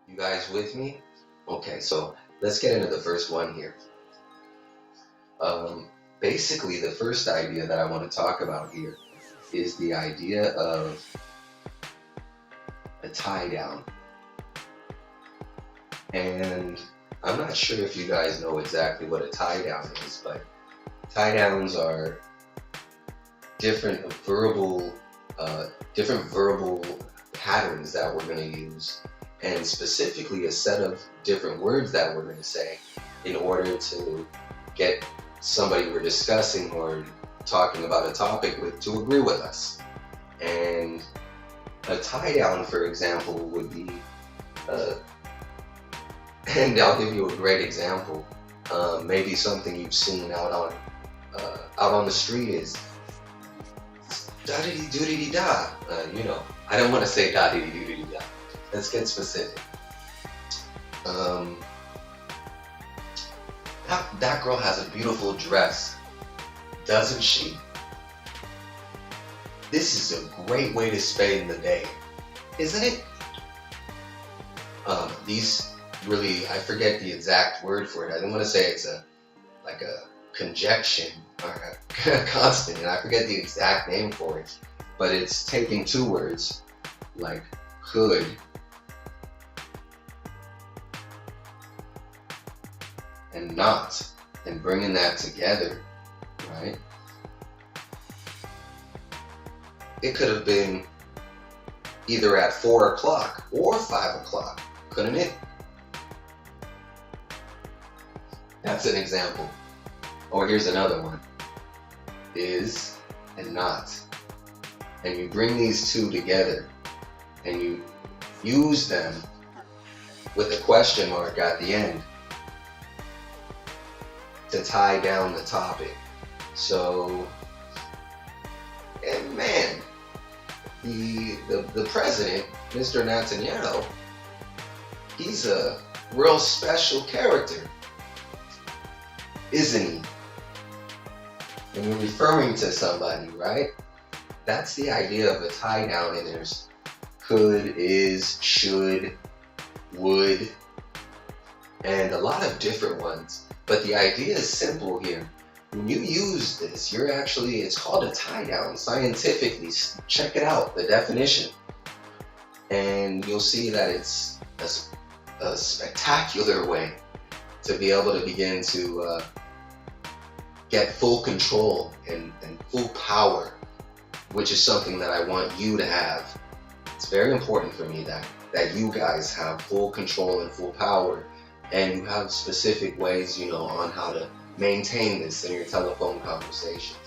You guys with me? Okay, so let's get into the first one here. Um, Basically, the first idea that I want to talk about here is the idea of a tie down. And I'm not sure if you guys know exactly what a tie down is, but tie downs are different verbal, different verbal patterns that we're going to use, and specifically a set of different words that we're going to say in order to get somebody we're discussing or talking about a topic with to agree with us. And a tie down, for example, would be, and I'll give you a great example. Maybe something you've seen out on the street is da dee dee doo dee dee da. I don't want to say da dee dee doo dee da. Let's get specific. That girl has a beautiful dress, doesn't she? This is a great way to spend the day, isn't it? These really, I forget the exact word for it. I don't want to say it's like a conjunction or a constant, and I forget the exact name for it, but it's taking two words like could and not, and bringing that together, right? It could have been either at 4 o'clock or 5 o'clock, couldn't it? That's an example. Or here's another one. Is and not. And you bring these two together and you use them with a question mark at the end to tie down the topic. So, and man, the president, Mr. Netanyahu, he's a real special character, isn't he? And you're referring to somebody, right? That's the idea of a tie down, and there's could, is, should, would, and a lot of different ones. But the idea is simple here. When you use this, it's called a tie down scientifically. Check it out, the definition. And you'll see that it's a spectacular way to be able to begin to get full control and full power, which is something that I want you to have. It's very important for me that you guys have full control and full power, and you have specific ways, on how to maintain this in your telephone conversations.